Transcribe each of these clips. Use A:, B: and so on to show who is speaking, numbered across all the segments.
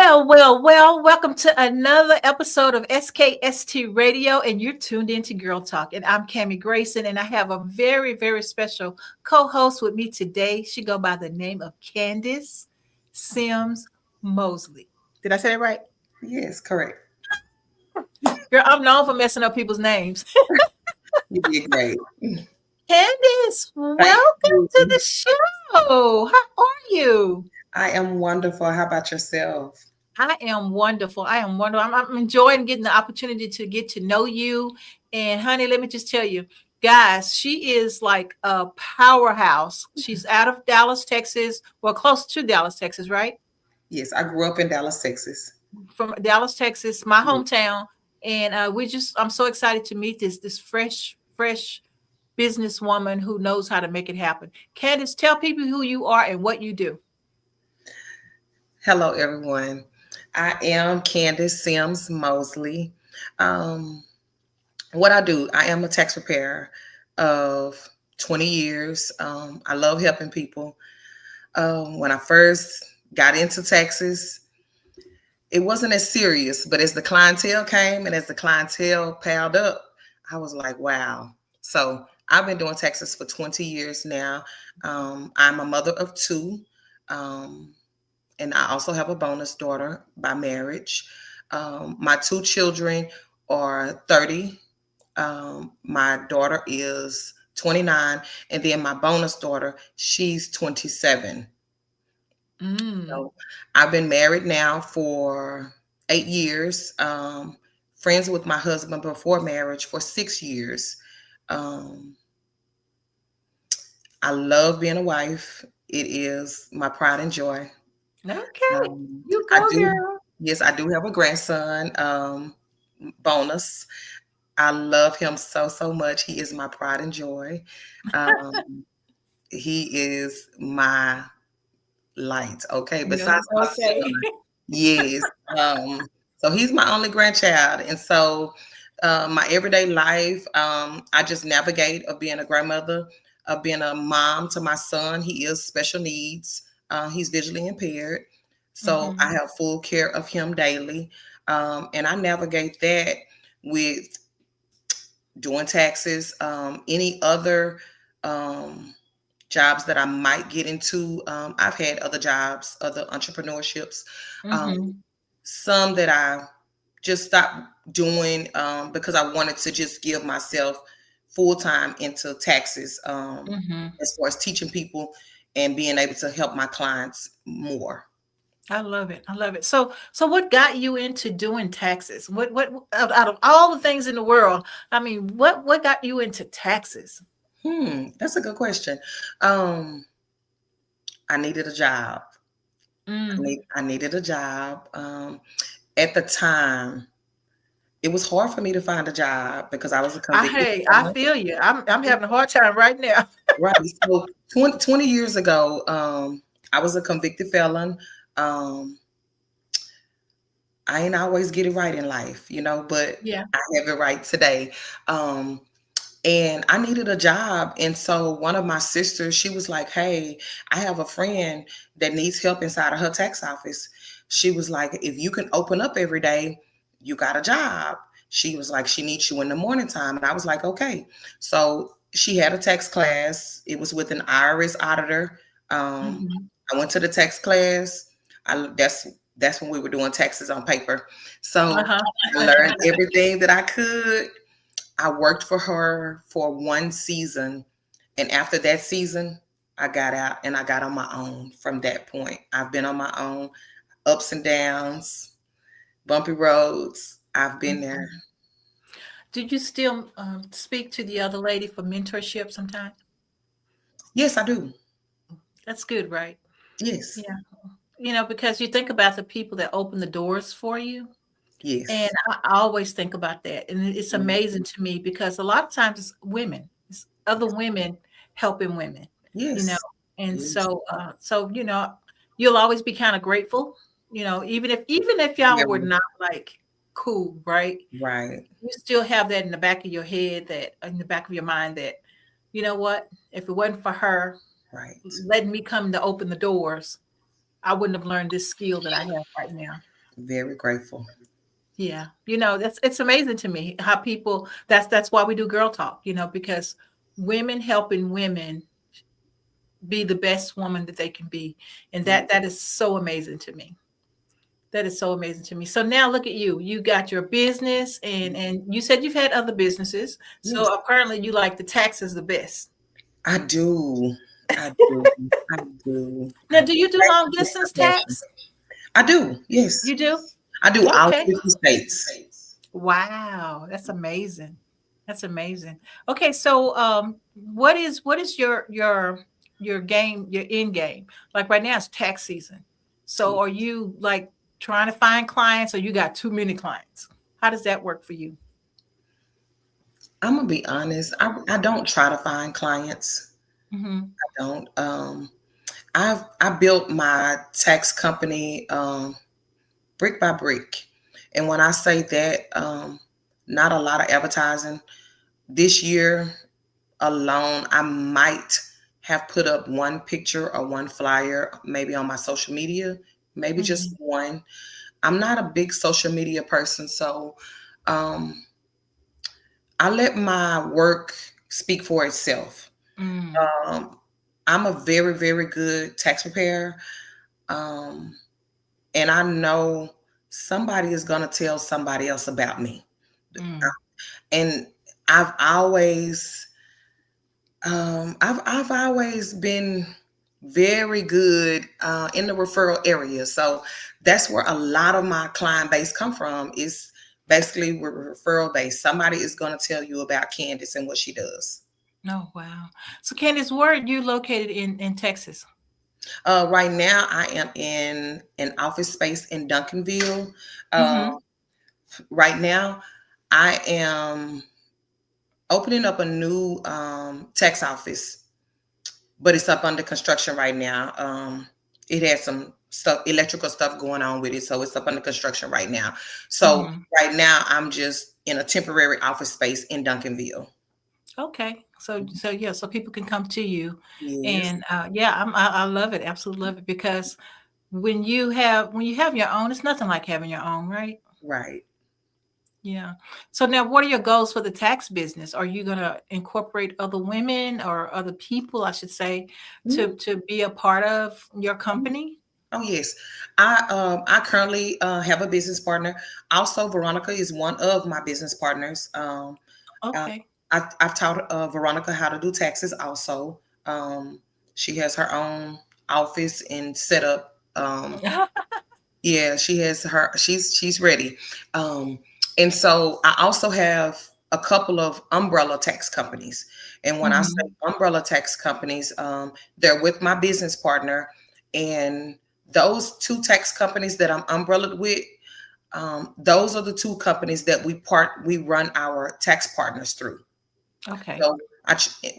A: Well, welcome to another episode of SKST Radio, and you're tuned into Girl Talk. And I'm Cammie Grayson, and I have a very, very special co-host with me today. She go by the name of Candace Sims Mosley. Did I say that right?
B: Yes, correct.
A: Girl, I'm known for messing up people's names.
B: You did great.
A: Candace,
B: Thank
A: welcome
B: you.
A: to the show. How are you?
B: I am wonderful. How about yourself?
A: I am wonderful. I am wonderful. I'm enjoying getting the opportunity to get to know you. And honey, let me just tell you, guys, she is like a powerhouse. She's out of Dallas, Texas. Well, close to Dallas, Texas, right?
B: Yes, I grew up in Dallas, Texas.
A: From Dallas, Texas, my
B: Yes.
A: hometown. And I'm so excited to meet this fresh businesswoman who knows how to make it happen. Candace, tell people who you are and what you do.
B: Hello, everyone. I am Candace Sims Mosley. Um, what I do, I am a tax preparer of 20 years. I love helping people. When I first got into taxes, it wasn't as serious, but as the clientele came and as the clientele piled up, I was like, wow. So I've been doing taxes for 20 years now. I'm a mother of two, and I also have a bonus daughter by marriage. My two children are 30. My daughter is 29, and then my bonus daughter, she's 27.
A: Mm.
B: So I've been married now for 8 years. Friends with my husband before marriage for 6 years. Um, I love being a wife. It is my pride and joy.
A: Okay. You
B: I
A: go,
B: do,
A: girl.
B: yes, I do have a grandson, bonus. I love him so much. He is my pride and joy. Um, he is my light. Okay,
A: Yeah,
B: besides my
A: okay.
B: son. Yes. So he's my only grandchild. And so my everyday life, I just navigate of being a grandmother, of being a mom to my son. He is special needs. He's visually impaired. So I
A: Mhm.
B: have full care of him daily. And I navigate that with doing taxes, any other jobs that I might get into. I've had other jobs, other entrepreneurships, um,
A: Mhm.
B: some that I just stopped doing because I wanted to just give myself full time into taxes,
A: Mhm.
B: as far as teaching people and being able to help my clients more.
A: I love it. I love it. So what got you into doing taxes? What out of all the things in the world, I mean, what got you into taxes?
B: That's a good question. Um, I needed a job.
A: Mm.
B: I needed a job. At the time, it was hard for me to find a job because I was a convicted
A: I
B: felon.
A: feel you. I'm having a hard time right now.
B: Right. So 20 years ago, I was a convicted felon. Um, I ain't always get it right in life, but
A: Yeah.
B: I have it right today. Um, and I needed a job. And so one of my sisters, she was like, hey, I have a friend that needs help inside of her tax office. She was like, if you can open up every day, you got a job. She was like, she needs you in the morning time. And I was like, okay. So she had a tax class. It was with an IRS auditor. Um,
A: Mhm.
B: I went to the tax class. That's when we were doing taxes on paper. So
A: Uh-huh.
B: I learned everything that I could. I worked for her for one season. And after that season, I got out and I got on my own from that point. I've been on my own, ups and downs, bumpy roads. I've been there.
A: Mhm. Did you still speak to the other lady for mentorship sometime?
B: Yes, I do.
A: That's good, right?
B: Yes.
A: Yeah. Because you think about the people that open the doors for you. And
B: Yes.
A: I always think about that, and it's
B: Mm.
A: amazing to me because a lot of times it's women, it's other women helping women, you know,
B: Yes.
A: and
B: Yes.
A: you'll always be kind of grateful, even if y'all
B: Yeah.
A: were not like cool, right?
B: Right.
A: You still have that in the back of your head, that in the back of your mind, that you know what, if it wasn't for her
B: Right.
A: letting me come to open the doors, I wouldn't have learned this skill that I have right now.
B: Very grateful.
A: Yeah. That's it's amazing to me how people that's why we do girl talk, because women helping women be the best woman that they can be. And
B: Yeah.
A: that is so amazing to me. That is so amazing to me. So now look at you. You got your business and you said you've had other businesses.
B: Yes,
A: So apparently you like the taxes the best.
B: I do. I do. I do.
A: Now, do you do long distance
B: Passion.
A: tax?
B: I do. Yes,
A: You do?
B: I do. All
A: Okay.
B: 50 states.
A: Wow, that's amazing. That's amazing. Okay, so what is your game, your end game? Like right now it's tax season. So are you like trying to find clients or you got too many clients? How does that work for you?
B: I'm gonna be honest. I don't try to find clients.
A: Hmm.
B: I don't. I built my tax company brick by brick, and when I say that, not a lot of advertising. This year alone, I might have put up one picture or one flyer, maybe on my social media, maybe just
A: Hmm.
B: one. I'm not a big social media person, so um, I let my work speak for itself.
A: Mm,
B: Um, I'm a very, very good tax preparer, um, and I know somebody is going to tell somebody else about me.
A: mm,
B: And I've always, I've always been very good in the referral area. So that's where a lot of my client base come from. Is basically we're referral based. Somebody is going to tell you about Candace and what she does.
A: oh wow. So Candice, where are you located in Texas?
B: Right now, I am in an office space in Duncanville. Uh,
A: Hmm.
B: right now, I am opening up a new tax office, but it's up under construction right now. It has some stuff, electrical stuff going on with it, so it's up under construction right now. So
A: Hmm.
B: right now, I'm just in a temporary office space in Duncanville.
A: Okay. So yeah, so people can come to you.
B: Yes,
A: And yeah, I love it. Absolutely love it because when you have your own, it's nothing like having your own, right?
B: right.
A: Yeah. So now what are your goals for the tax business? Are you going to incorporate other women or other people, I should say, to be a part of your company?
B: Oh yes, I currently have a business partner. Also, Veronica is one of my business partners. Uh,
A: Okay.
B: I've taught Veronica how to do taxes. Also, um, she has her own office and setup. Yeah, she has her. She's ready. Um, and so I also have a couple of umbrella tax companies. And when I say
A: Hmm.
B: umbrella tax companies, they're with my business partner, and those two tax companies that I'm umbrellaed with, those are the two companies that we run our tax partners through.
A: Okay.
B: So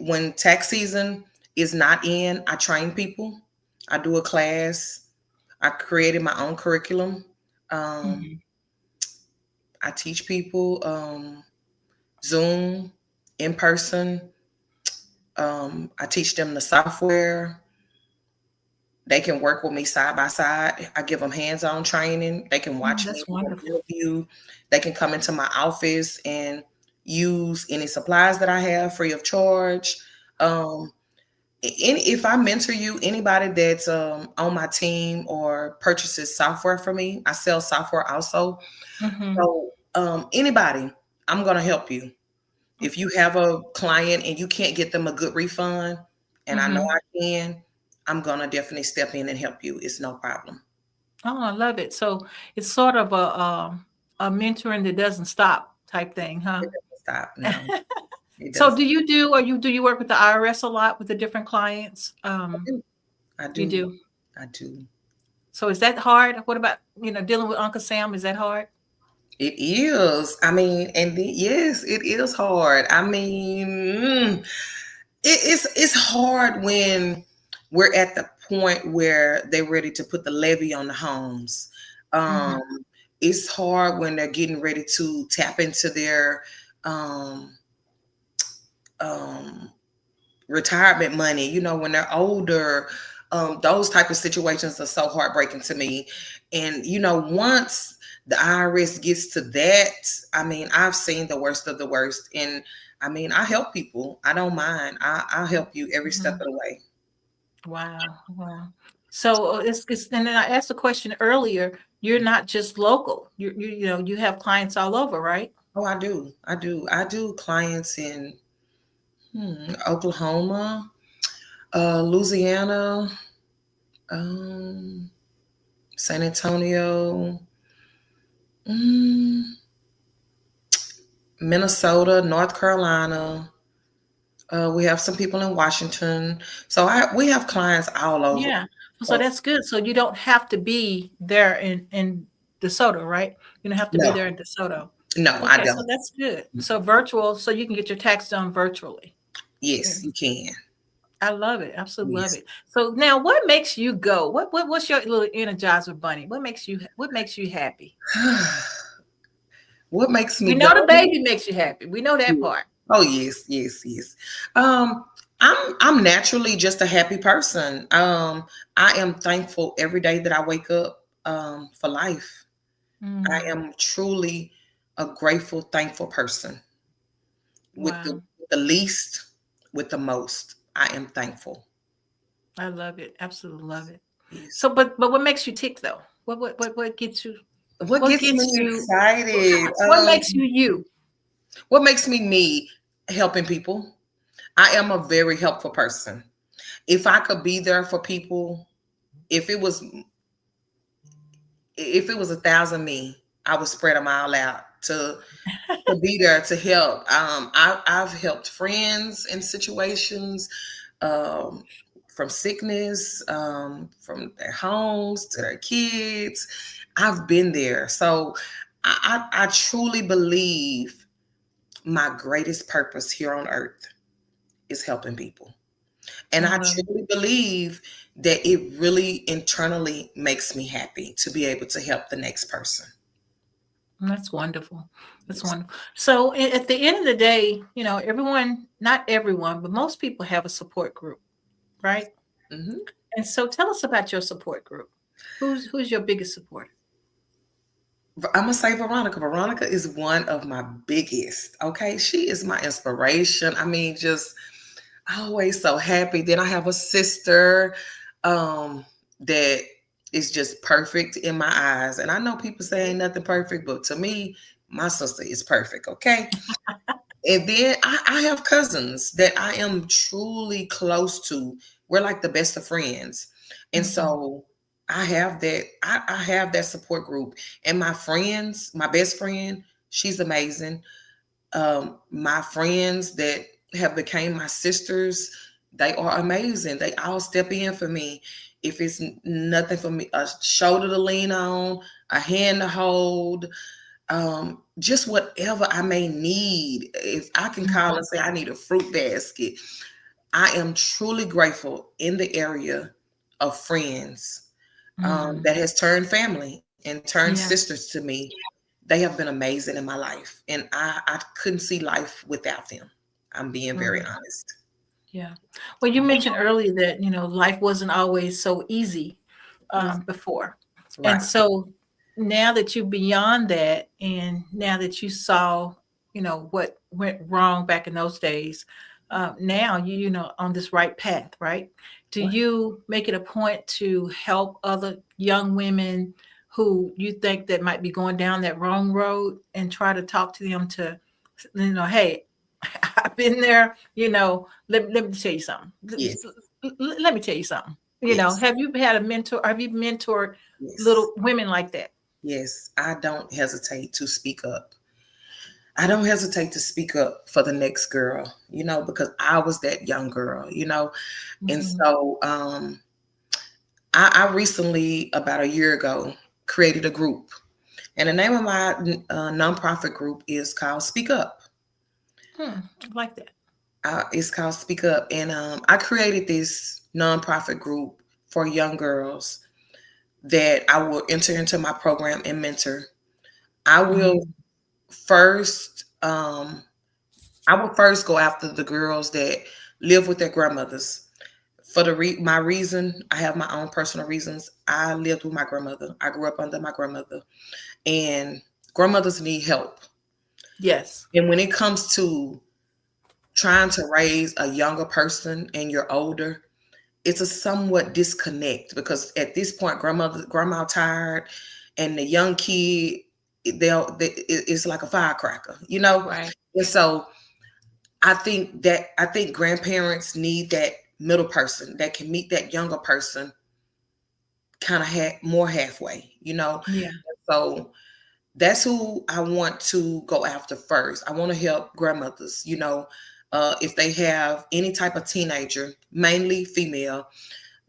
B: when tax season is not in, I train people. I do a class. I created my own curriculum. Um,
A: Hmm.
B: I teach people Zoom, in person. I teach them the software. They can work with me side by side. I give them hands-on training. They can
A: Mm,
B: watch me
A: that's
B: do an
A: wonderful.
B: interview. They can come into my office and use any supplies that I have free of charge. Um, if I mentor you, anybody that's on my team or purchases software for me, I sell software also.
A: Hmm.
B: So anybody, I'm gonna help you. If you have a client and you can't get them a good refund, and I know
A: Hmm.
B: I can, I'm gonna definitely step in and help you. It's no problem.
A: Oh, I love it. So it's sort of a mentoring that doesn't stop type thing, huh?
B: It doesn't stop. No, it
A: So
B: doesn't.
A: do you work with the IRS a lot with the different clients?
B: I do. I
A: You
B: do.
A: do.
B: I do.
A: So is that hard? What about, dealing with Uncle Sam? Is that hard?
B: It is. I mean, and yes, it is hard. I mean, it's hard when we're at the point where they're ready to put the levy on the homes. Um,
A: Mhm.
B: it's hard when they're getting ready to tap into their um, um, retirement money. You know, when they're older, Those type of situations are so heartbreaking to me. And once the IRS gets to that, I mean, I've seen the worst of the worst. And I mean, I help people. I don't mind. I'll help you every step of
A: Mhm.
B: the way.
A: Wow, wow. So it's and then I asked the question earlier. You're not just local. You have clients all over, right?
B: Oh, I do. I do clients in Oklahoma, Louisiana, um, San Antonio, mm, Minnesota, North Carolina. We have some people in Washington. So we have clients all over.
A: Yeah. So
B: Oh,
A: that's good. So you don't have to be there in DeSoto, right? You don't have to be
B: no,
A: there in DeSoto.
B: no, I
A: Okay, so
B: don't.
A: that's good. So virtual, so you can get your tax done virtually.
B: Yes,
A: And
B: you can.
A: I love it. Absolutely love
B: Yes.
A: it. So now what makes you go? What's your little energizer bunny? What makes you happy?
B: What makes me
A: We
B: go?
A: know the baby makes you happy. We know that part.
B: Oh yes, yes, yes. Um, I'm naturally just a happy person. I am thankful every day that I wake up for life. I
A: Mm,
B: am truly a grateful, thankful person. With the
A: wow.
B: with the least, with the most, I am thankful.
A: I love it. Absolutely love it.
B: Yes.
A: So but what makes you tick though? What gets you
B: What
A: what
B: gets me
A: gets you
B: excited?
A: what makes you you?
B: What makes me helping people? I am a very helpful person. If I could be there for people, if it was if it was 1,000 me, I would spread them all out to be there to help. I've helped friends in situations, um, from sickness, from their homes to their kids. I've been there, so I truly believe my greatest purpose here on earth is helping people. And
A: I
B: I
A: love it.
B: truly believe that it really internally makes me happy to be able to help the next person.
A: That's wonderful. That's
B: Yes.
A: wonderful. So at the end of the day, everyone, not everyone, but most people have a support group, right?
B: Hmm.
A: And so tell us about your support group. Who's your biggest supporter?
B: I'm gonna say Veronica. Veronica is one of my biggest. Okay, she is my inspiration. I mean, just always so happy. Then I have a sister that is just perfect in my eyes. And I know people say ain't nothing perfect, but to me, my sister is perfect. Okay. And then I have cousins that I am truly close to. We're like the best of friends. And
A: Mhm.
B: so I have that support group. And my friends, my best friend, she's amazing. My friends that have became my sisters, they are amazing. They all step in for me. If it's nothing for me, a shoulder to lean on, a hand to hold, just whatever I may need. If I can call
A: Mhm.
B: and say I need a fruit basket, I am truly grateful in the area of friends
A: Mhm.
B: that has turned family and turned
A: Yeah.
B: sisters to me. They have been amazing in my life, and I couldn't see life without them. I'm being very
A: Mhm.
B: honest.
A: Yeah. Well, you mentioned earlier that, life wasn't always so easy
B: Mm,
A: before. And
B: right.
A: so now that you're beyond that, and now that you saw, what went wrong back in those days, now on this right path, right? Do
B: Right.
A: you make it a point to help other young women who you think that might be going down that wrong road and try to talk to them to, hey, I've been there, let me tell you something.
B: Yes.
A: Let me tell you something.
B: Yes.
A: Have you had a mentor? Have you mentored
B: Yes.
A: little women like that?
B: Yes. I don't hesitate to speak up. I don't hesitate to speak up for the next girl, because I was that young girl, And
A: Mhm.
B: so I recently, about a year ago, created a group. And the name of my nonprofit group is called Speak Up.
A: I like that.
B: It's called Speak Up. And I created this nonprofit group for young girls that I will enter into my program and mentor. I will
A: Mhm.
B: first I will first go after the girls that live with their grandmothers. For my reason, I have my own personal reasons. I lived with my grandmother. I grew up under my grandmother, and grandmothers need help.
A: Yes.
B: And when it comes to trying to raise a younger person and you're older, it's a somewhat disconnect because at this point, grandma tired, and the young kid, it's like a firecracker, you know.
A: Right.
B: And so I think grandparents need that middle person that can meet that younger person kind of more halfway, you know.
A: Yeah.
B: So that's who I want to go after first. I want to help grandmothers, you know, if they have any type of teenager, mainly female,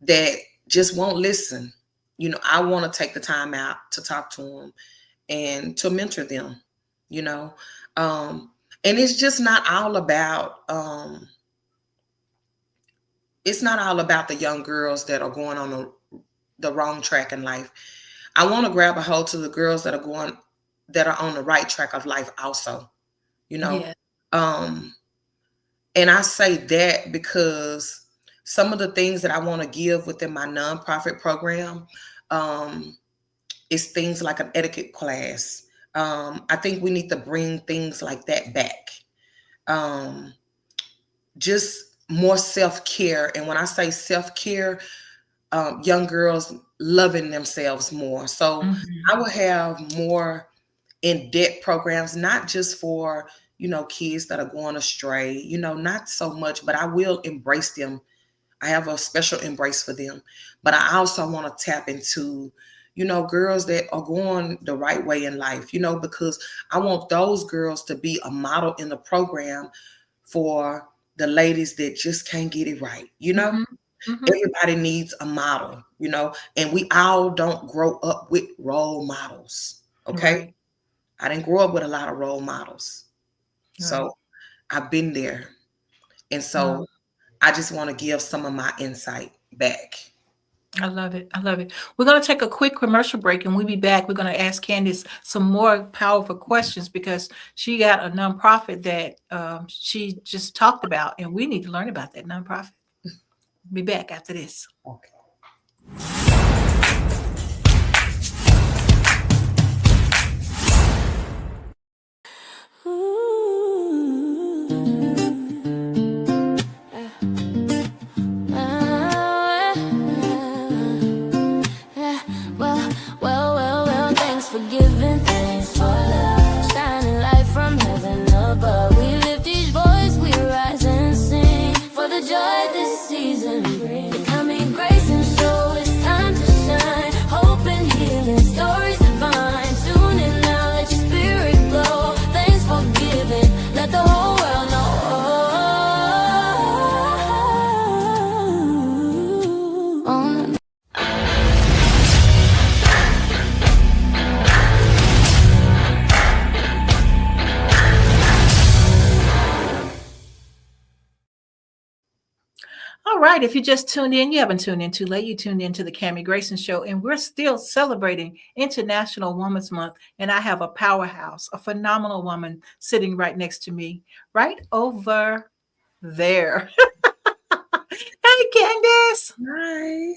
B: that just won't listen. You know, I want to take the time out to talk to them and to mentor them, you know. And it's just not all about it's not all about the young girls that are going on the wrong track in life. I want to grab a hold to the girls that are on the right track of life also, you know.
A: Yeah.
B: Um and I say that because some of the things that I want to give within my nonprofit program um is things like an etiquette class. I think we need to bring things like that back. Um just more self-care, and when I say self-care, young girls loving themselves more. So
A: Mhm.
B: I will have more in-depth programs, not just for, you know, kids that are going astray, you know, not so much, but I will embrace them. I have a special embrace for them. But I also want to tap into, you know, girls that are going the right way in life, you know, because I want those girls to be a model in the program for the ladies that just can't get it right, you know.
A: Mhm. Mhm.
B: Everybody needs a model, you know, and we all don't grow up with role models. Okay.
A: Right.
B: I didn't grow up with a lot of role models.
A: Right.
B: So I've been there. And
A: No,
B: so I just want to give some of my insight back.
A: I love it. I love it. We're going to take a quick commercial break and we'll be back. We're going to ask Candace some more powerful questions because she got a nonprofit that she just talked about, and we need to learn about that nonprofit. Be back after this.
B: Okay.
C: Thanks for giving, thanks for love. Shining light from heaven above. We lift each voice, we rise and sing for the joy this season brings. Coming Grayson show, it's time to shine. Hope and healing, stories divine. Tune in now, let your spirit glow. Thanks for giving, let the whole world know.
A: All right. If you just tuned in, you haven't tuned in too late. You tuned in to the Cammie Grayson Show, and we're still celebrating International Women's Month. And I have a powerhouse, a phenomenal woman sitting right next to me, right over there. Hey, Candace.
B: Hi.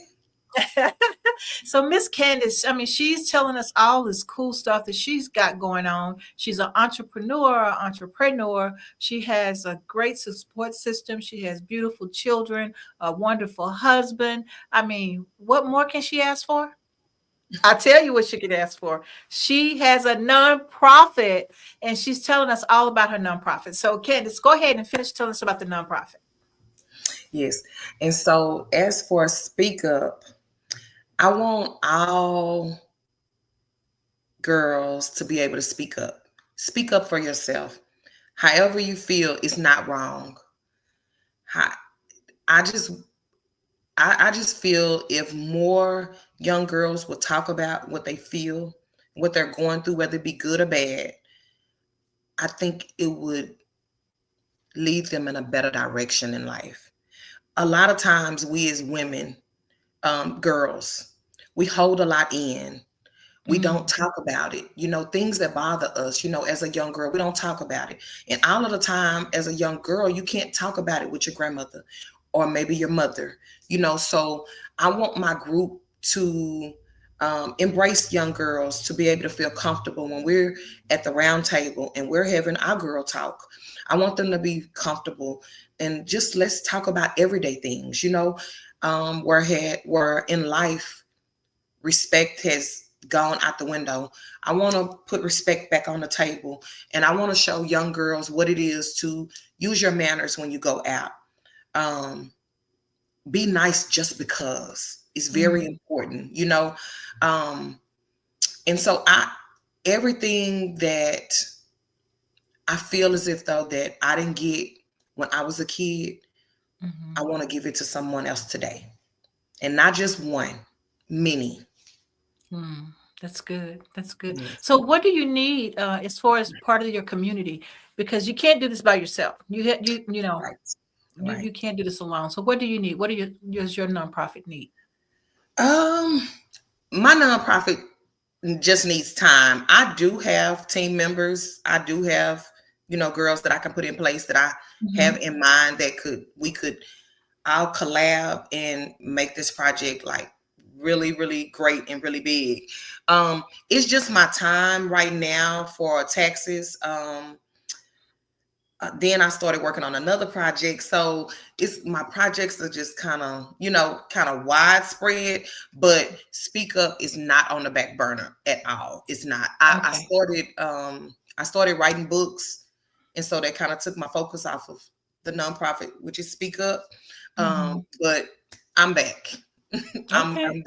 A: So Miss Candace, I mean, she's telling us all this cool stuff that she's got going on. She's an entrepreneur. She has a great support system. She has beautiful children, a wonderful husband. I mean, what more can she ask for? I'll tell you what she could ask for. She has a nonprofit, and she's telling us all about her nonprofit. So Candace, go ahead and finish telling us about the nonprofit.
B: Yes. And so as for Speak Up, I want all girls to be able to speak up. Speak up for yourself. However you feel is not wrong. How- I just I just feel if more young girls would talk about what they feel, what they're going through, whether it be good or bad, I think it would lead them in a better direction in life. A lot of times we as women, girls, we hold a lot in. We don't
A: Mm,
B: talk about it. You know, things that bother us, you know, as a young girl, we don't talk about it. And all of the time, as a young girl, you can't talk about it with your grandmother. or maybe your mother, so I want my group to embrace young girls, to be able to feel comfortable when we're at the round table and we're having our girl talk. I want them to be comfortable and just let's talk about everyday things, where in life respect has gone out the window. I want to put respect back on the table, and I want to show young girls what it is to use your manners when you go out. Um, be nice just because it's very
A: Mhm.
B: important, Um, and so I everything that I feel as if though that I didn't get when I was a kid, I
A: Mhm.
B: want to give it to someone else today. And not just one, many.
A: Mm, that's good. That's good.
B: Yes.
A: So, what do you need as far as part of your community? Because you can't do this by yourself.
B: Right.
A: You
B: Right.
A: can't do this alone. So, what do you need? What does your nonprofit need?
B: Um, my nonprofit just needs time. I do have team members. I do have, girls that I can put in place that I have
A: Mhm.
B: in mind that we could I'll collab and make this project like really, really great and really big. It's just my time right now for taxes. Then I started working on another project. So it's my projects are just kind of widespread, but Speak Up is not on the back burner at all. It's not.
A: Okay.
B: I started writing books, and so that kind of took my focus off of the nonprofit, which is Speak Up.
A: Mhm.
B: But I'm back.
A: Okay.
B: I'm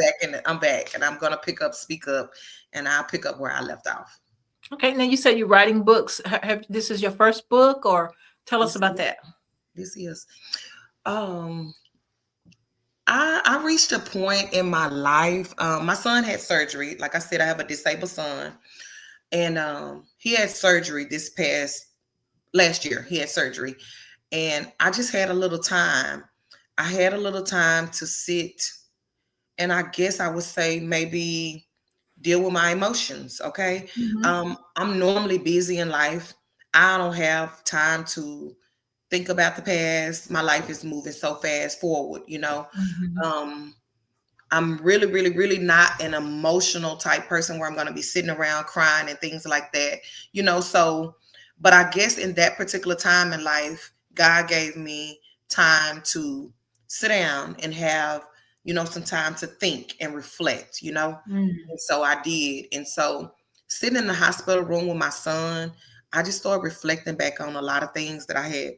B: back and I'm gonna pick up Speak Up, and I'll pick up where I left off.
A: Okay. Now you said you're writing books. This is your first book, or tell us
B: This
A: about
B: is
A: that.
B: this is um I reached a point in my life. My son had surgery. Like I said, I have a disabled son, and he had surgery this past last year. He had surgery, and I just had a little time. I had a little time to sit, and I guess I would say maybe deal with my emotions. Okay,
A: Mhm.
B: I'm normally busy in life. I don't have time to think about the past. My life is moving so fast forward.
A: Mhm.
B: Um, I'm really, really, really not an emotional type person where I'm going to be sitting around crying and things like that, So, but I guess in that particular time in life, God gave me time to sit down and have, some time to think and reflect,
A: Mm.
B: And so I did. And so sitting in the hospital room with my son, I just started reflecting back on a lot of things that I had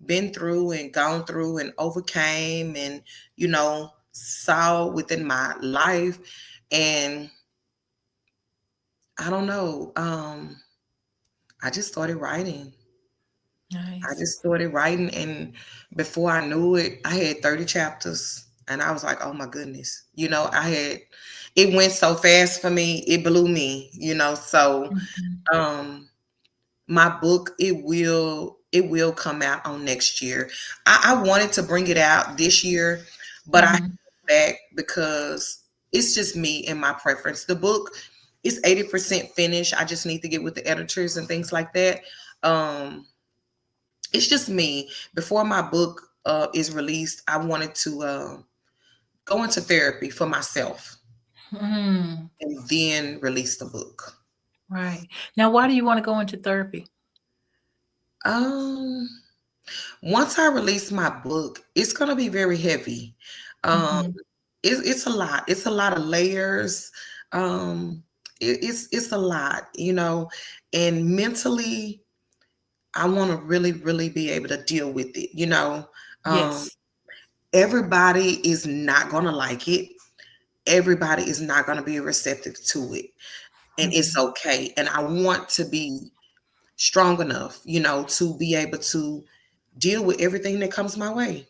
B: been through and gone through and overcame and saw within my life. And I don't know, I just started writing. I
A: Nice.
B: just started writing, and before I knew it, I had 30 chapters, and I was like, oh my goodness, I had it went so fast for me, it blew me, so
A: Mhm.
B: um my book, it will come out on next year. I wanted to bring it out this year, but I held
A: Mhm.
B: back because it's just me and my preference. The book is 80% finished. I just need to get with the editors and things like that. um it's just me. Before my book is released, I wanted to go into therapy for myself
A: Mm.
B: and then release the book.
A: Right. Now, why do you want to go into therapy?
B: um Once I release my book, it's gonna be very heavy. Um,
A: Mhm.
B: it's a lot. It's a lot of layers. It's a lot, and mentally, I want to really, really be able to deal with it. Um,
A: Yes.
B: everybody is not gonna like it. Everybody is not gonna be receptive to it, and it's
A: Mhm.
B: okay. And I want to be strong enough, to be able to deal with everything that comes my way.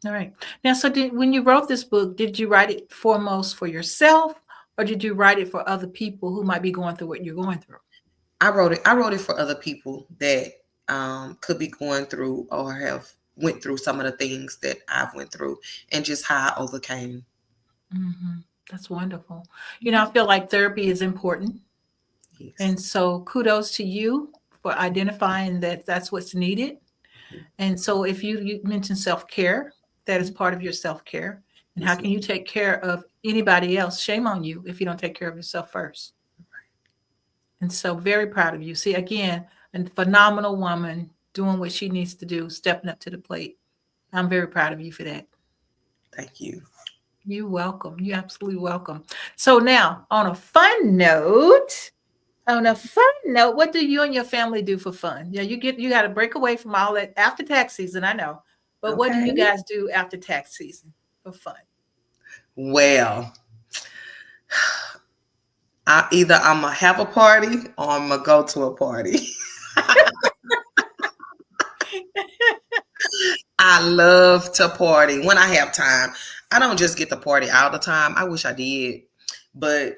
A: All right. Now, so when you wrote this book, did you write it foremost for yourself, or did you write it for other people who might be going through what you're going through?
B: I wrote it for other people that could be going through or have went through some of the things that I've went through and just how I overcame.
A: Mhm. That's wonderful. I feel like therapy is important.
B: Yes.
A: And so kudos to you for identifying that that's what's needed. And so if you mentioned self-care. That is part of your self-care. And how
B: Yes,
A: can you take care of anybody else? Shame on you if you don't take care of yourself first. And so very proud of you. See, again, a phenomenal woman doing what she needs to do, stepping up to the plate. I'm very proud of you for that.
B: thank you.
A: You're welcome. You're absolutely welcome. So now, on a fun note, what do you and your family do for fun? Yeah, you got to break away from all that after tax season, I know. But what do
B: Okay.
A: you guys do after tax season for fun?
B: Well, I'm gonna have a party or I'm gonna go to a party. I love to party when I have time. I don't just get to party all the time. I wish I did, but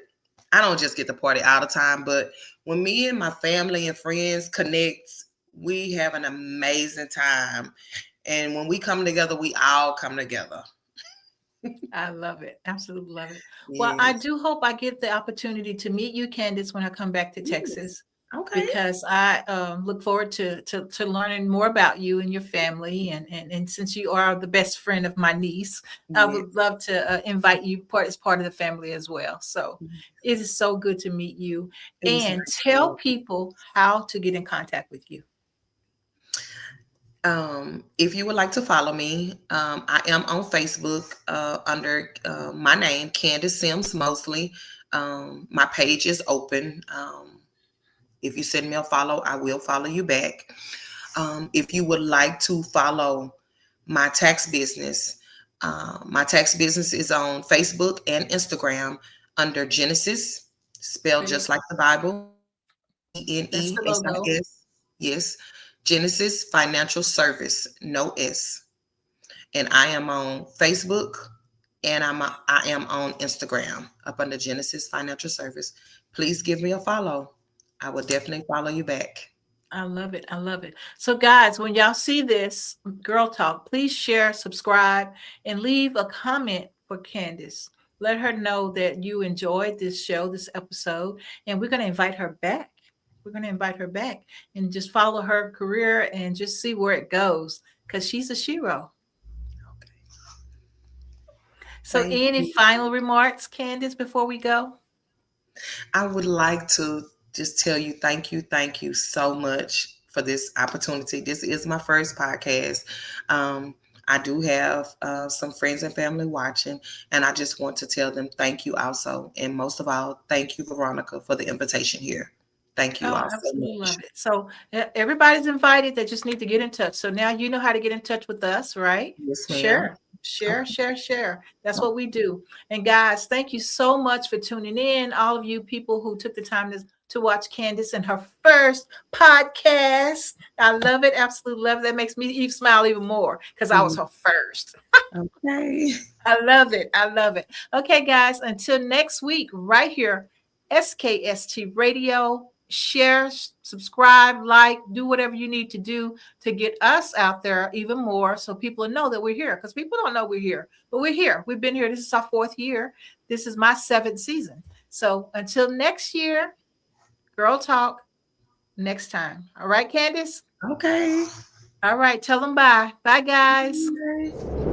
B: I don't just get to party all the time. But when me and my family and friends connect, we have an amazing time. And when we come together, we all come together.
A: I love it. Absolutely love it. Well, I
B: Yes.
A: do hope I get the opportunity to meet you, Candace, when I come back to
B: Yes.
A: Texas,
B: Okay.
A: because I look forward to learning more about you and your family. And since you are the best friend of my niece, I
B: Yes.
A: would love to invite you as part of the family as well. So it is so good to meet you.
B: It was
A: And
B: nice.
A: tell people how to get in contact with you.
B: If you would like to follow me, I am on Facebook under my name, Candace Sims Mosley. My page is open. If you send me a follow, I will follow you back. If you would like to follow my tax business, is on Facebook and Instagram under Genesis, spelled
A: There you
B: just
A: go.
B: like the Bible,
A: That's the logo.
B: Genesis. Yes, Genesis Financial Service, no S. And I am on Facebook and I am on Instagram up under Genesis Financial Service. Please give me a follow. I will definitely follow you back.
A: I love it. I love it. So, guys, when y'all see this Girl Talk, please share, subscribe, and leave a comment for Candace. Let her know that you enjoyed this show, this episode, and we're going to invite her back. We're going to invite her back and just follow her career and just see where it goes because she's a shero. So,
B: Thank
A: any
B: you.
A: final remarks, Candace, before we go?
B: I would like to just tell you thank you so much for this opportunity. This is my first podcast. Um, I do have some friends and family watching, and I just want to tell them thank you also. And most of all, thank you, Veronica, for the invitation here. Thank you
A: Oh,
B: all so
A: absolutely
B: much.
A: love it. So everybody's invited. They just need to get in touch. So now you know how to get in touch with us, right?
B: Yes, ma'am.
A: Share, share,
B: Okay.
A: share, share. That's
B: Okay.
A: what we do. And guys, thank you so much for tuning in. All of you people who took the time to watch Candace and her first podcast. I love it. Absolutely love it. That makes me even smile even more because I was her first.
B: Okay.
A: I love it. I love it. Okay, guys, until next week, right here, SKST Radio. Share, subscribe, like, do whatever you need to do to get us out there even more so people know that we're here because people don't know we're here, but we're here. We've been here. This is our 4th year. This is my 7th season. So until next year, Girl Talk next time. All right, Candace?
B: Okay.
A: All right. Tell them bye. Bye, guys.
B: Bye.